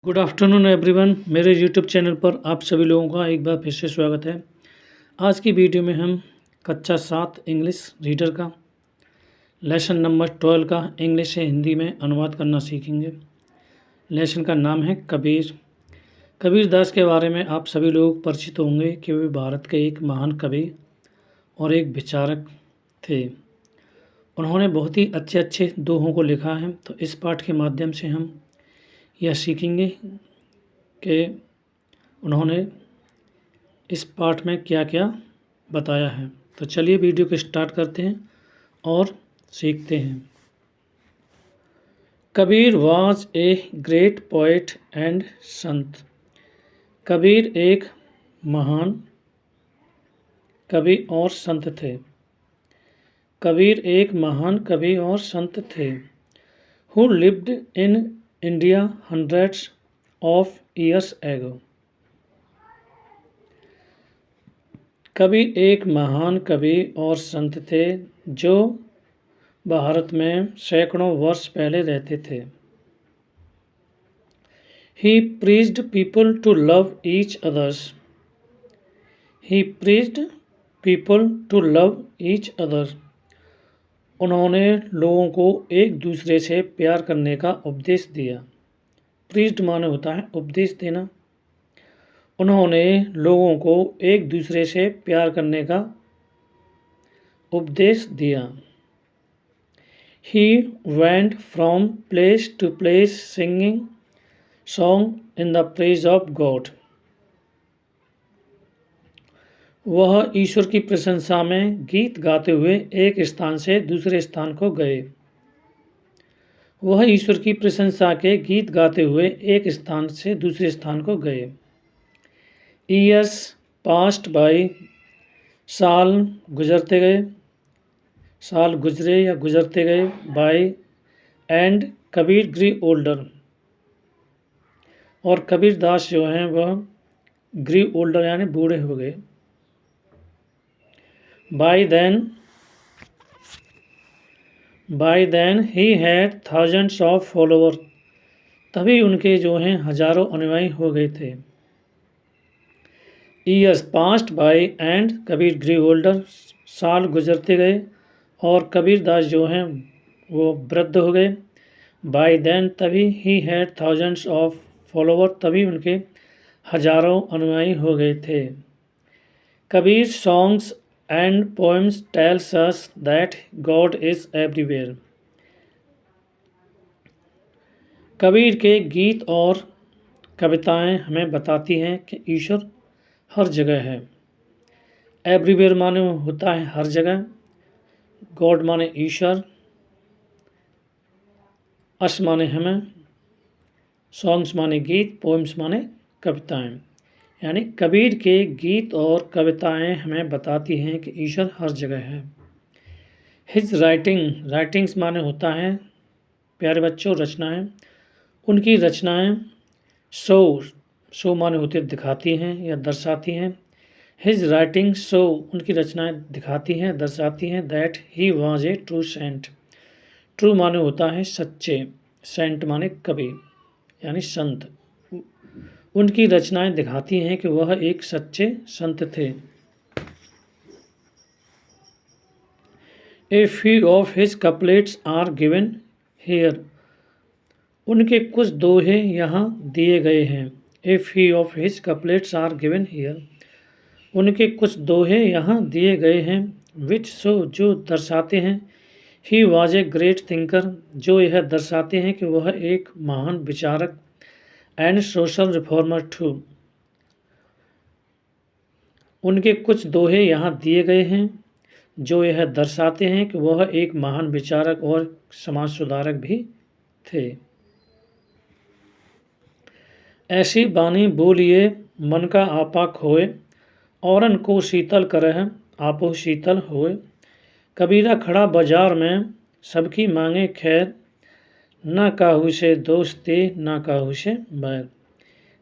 Good afternoon everyone. मेरे YouTube channel पर आप सभी लोगों का एक बार फिर से स्वागत है। आज की वीडियो में हम कक्षा 7 इंग्लिश रीडर का लेसन नंबर 12 का इंग्लिश से हिंदी में अनुवाद करना सीखेंगे। लेसन का नाम है कबीर। कबीर दास के बारे में आप सभी लोग परिचित होंगे कि वे भारत के एक महान कवि और एक विचारक थे। उन्होंने बहुत ही अच्छे अच्छे दोहों को लिखा है। तो इस पाठ के माध्यम से हम यह सीखेंगे कि उन्होंने इस पाठ में क्या क्या बताया है। तो चलिए वीडियो को स्टार्ट करते हैं और सीखते हैं। Kabir was a great poet and संत। कबीर एक महान कवि और संत थे। कबीर एक महान कवि और संत थे। Who lived in India hundreds of years ago. Kabir एक महान कवि और संत थे जो भारत में सैकड़ों वर्ष पहले रहते थे। He preached people to love each others. He preached people to love each other. उन्होंने लोगों को एक दूसरे से प्यार करने का उपदेश दिया। प्रीच्ड माने होता है उपदेश देना। उन्होंने लोगों को एक दूसरे से प्यार करने का उपदेश दिया। He went from place to place singing song in the praise of God. वह ईश्वर की प्रशंसा में गीत गाते हुए एक स्थान से दूसरे स्थान को गए। वह ईश्वर की प्रशंसा के गीत गाते हुए एक स्थान से दूसरे स्थान को गए। ईयर्स पास्ट बाई, साल गुजरते गए, साल गुजरे या गुजरते गए। By and Kabir grew older, और कबीर दास जो हैं वह ग्री ओल्डर यानी बूढ़े हो गए। By then he had thousands of follower, तभी उनके जो हैं हजारों अनुयायी हो गए थे। Years passed by and Kabir grew older, साल गुजरते गए और कबीर दास जो हैं वो वृद्ध हो गए। बाई देन तभी ही हैड थाउजेंड्स ऑफ फॉलोअर, तभी उनके हजारों अनुयायी हो गए थे। Kabir songs and poems tells us that God is everywhere. Kabir के गीत और कविताएं हमें बताती हैं कि ईश्वर हर जगह है। एवरीवेयर माने होता है हर जगह, गॉड माने ईश्वर, अस माने हमें, सॉन्ग्स माने गीत, पोएम्स माने कविताएं। यानी कबीर के गीत और कविताएं हमें बताती हैं कि ईश्वर हर जगह है। हिज राइटिंग्स माने होता है प्यारे बच्चों रचनाएं। उनकी रचनाएं शो माने होते दिखाती हैं या दर्शाती हैं। हिज राइटिंग शो, उनकी रचनाएं दिखाती हैं दर्शाती हैं that he was a true saint. True माने होता है सच्चे, सेंट माने कवि यानी संत। उनकी रचनाएं दिखाती हैं कि वह एक सच्चे संत थे। A few of his couplets are given here, उनके कुछ दोहे यहाँ दिए गए हैं। A few of his couplets are given here, उनके कुछ दोहे यहाँ दिए गए हैं। विच शो, जो दर्शाते हैं ही वाज ए ग्रेट थिंकर, जो यह दर्शाते हैं कि वह एक महान विचारक एंड सोशल रिफॉर्मर टू। उनके कुछ दोहे यहाँ दिए गए हैं जो यह दर्शाते हैं कि वह एक महान विचारक और समाज सुधारक भी थे। ऐसी बानी बोलिए मन का आपा खोए, औरन को शीतल करह आपो शीतल होए। कबीरा खड़ा बाजार में सबकी मांगे खैर, ना काहू से दोस्ती ना काहू से बैर।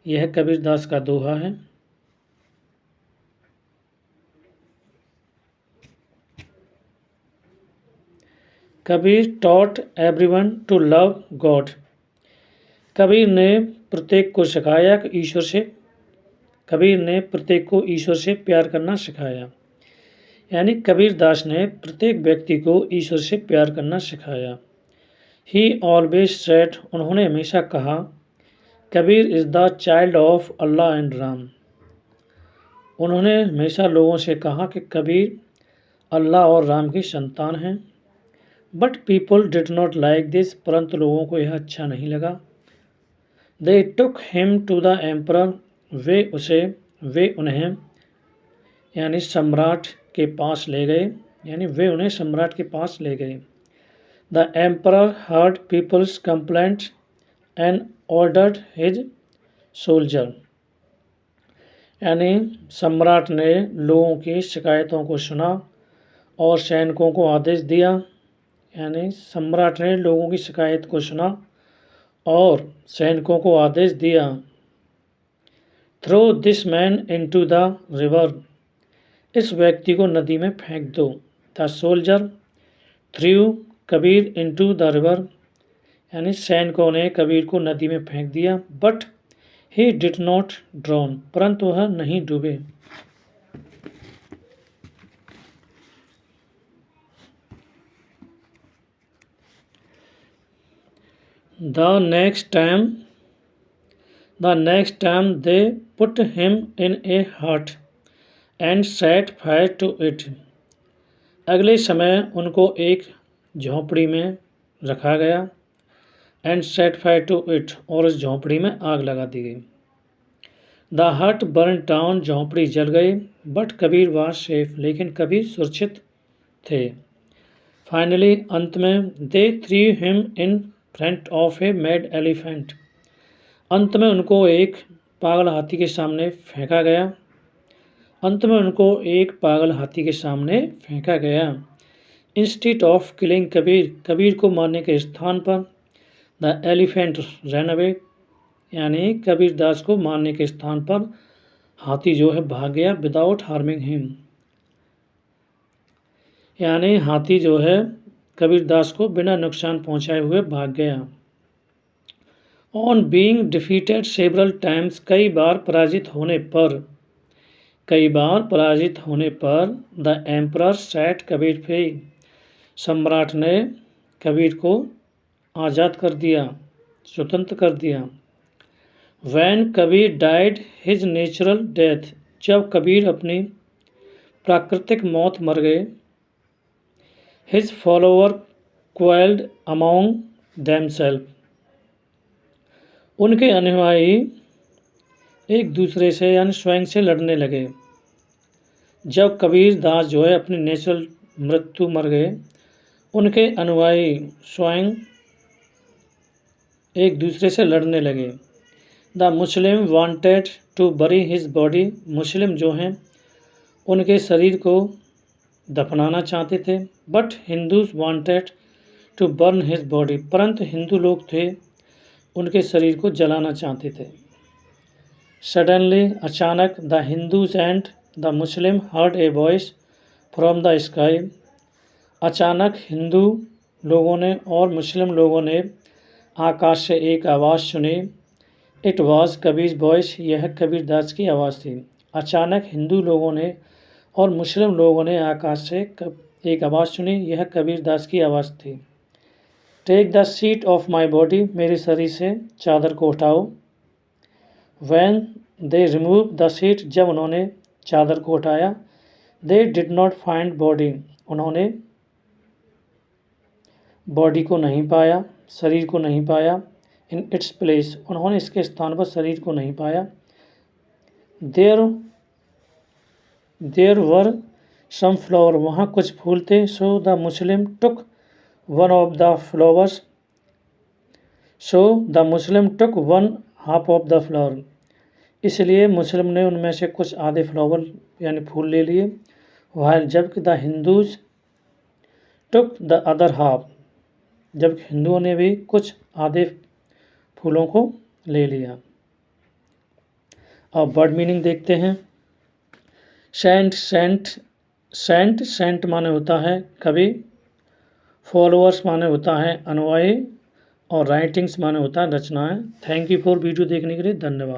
यह कबीर दास का दोहा है। Kabir taught everyone to love God. Kabir ने प्रत्येक को सिखाया कि कबीर ने प्रत्येक को ईश्वर से प्यार करना सिखाया। यानी कबीर दास ने प्रत्येक व्यक्ति को ईश्वर से प्यार करना सिखाया। ही ऑलवेज सेड, उन्होंने हमेशा कहा, Kabir is the child of Allah and Ram. उन्होंने हमेशा लोगों से कहा कि कबीर अल्लाह और राम की संतान हैं। But people did not like this, परंतु लोगों को यह अच्छा नहीं लगा। They took him to the emperor, वे उन्हें यानी सम्राट के पास ले गए, यानी वे उन्हें सम्राट के पास ले गए। The emperor heard people's complaint and ordered his soldier, यानी सम्राट ने लोगों की शिकायतों को सुना और सैनिकों को आदेश दिया। यानी सम्राट ने लोगों की शिकायत को सुना और सैनिकों को आदेश दिया, throw this man into the river, इस व्यक्ति को नदी में फेंक दो। The soldier threw Kabir into the river, यानी सैनिकों ने कबीर को नदी में फेंक दिया। But he did not drown, परंतु वह नहीं डूबे। The next time they put him in a hut and set fire to it, अगले समय उनको एक झोंपड़ी में रखा गया। And set fire to it, और उस झोंपड़ी में आग लगा दी गई। द हट बर्न डाउन, झोंपड़ी जल गई। बट कबीर वाज सेफ, लेकिन कबीर सुरक्षित थे। फाइनली, अंत में, they threw him in front of a mad elephant, अंत में उनको एक पागल हाथी के सामने फेंका गया। Instead of killing Kabir, Kabir को मारने के स्थान पर, द एलिफेंट रन अवे, यानी कबीर दास को मारने के स्थान पर हाथी जो है भाग गया। विदाउट हार्मिंग हिम, यानी हाथी जो है कबीर दास को बिना नुकसान पहुंचाए हुए भाग गया। On being defeated several times, कई बार पराजित होने पर the emperor set Kabir free, सम्राट ने कबीर को आज़ाद कर दिया, स्वतंत्र कर दिया। When Kabir died his natural death, जब कबीर अपनी प्राकृतिक मौत मर गए। His follower quarrelled among themselves, उनके अनुयायी एक दूसरे से यानी स्वयं से लड़ने लगे। जब कबीर दास जो है अपनी नेचुरल मृत्यु मर गए, उनके अनुयायी स्वयं एक दूसरे से लड़ने लगे। The Muslim wanted to bury his body, मुस्लिम जो हैं उनके शरीर को दफनाना चाहते थे। But Hindus wanted to burn his body, परंतु हिंदू लोग थे उनके शरीर को जलाना चाहते थे। सडनली, अचानक, the Hindus and the Muslim heard a voice from the sky, अचानक हिंदू लोगों ने और मुस्लिम लोगों ने आकाश से एक आवाज़ सुनी। इट वाज कबीर वॉइस, यह कबीर दास की आवाज़ थी। अचानक हिंदू लोगों ने और मुस्लिम लोगों ने आकाश से एक आवाज़ सुनी, यह कबीर दास की आवाज़ थी। Take the sheet of my body, मेरे शरीर से चादर को उठाओ। When they remove the sheet, जब उन्होंने चादर को उठाया। They did not find body, उन्होंने बॉडी को नहीं पाया, शरीर को नहीं पाया। इन इट्स प्लेस, उन्होंने इसके स्थान पर शरीर को नहीं पाया। देयर वर सम फ्लावर, वहाँ कुछ फूल थे। So the Muslim took one half of the flower, इसलिए मुस्लिम ने उनमें से कुछ आधे फ्लावर यानी फूल ले लिए। वाइल, जबकि the Hindus took the other half, जबकि हिंदुओं ने भी कुछ आधे फूलों को ले लिया। अब वर्ड मीनिंग देखते हैं। सेंट माने होता है कवि, फॉलोअर्स माने होता है अनुयायी, और राइटिंग्स माने होता है रचनाएँ। थैंक यू फॉर वीडियो देखने के लिए धन्यवाद।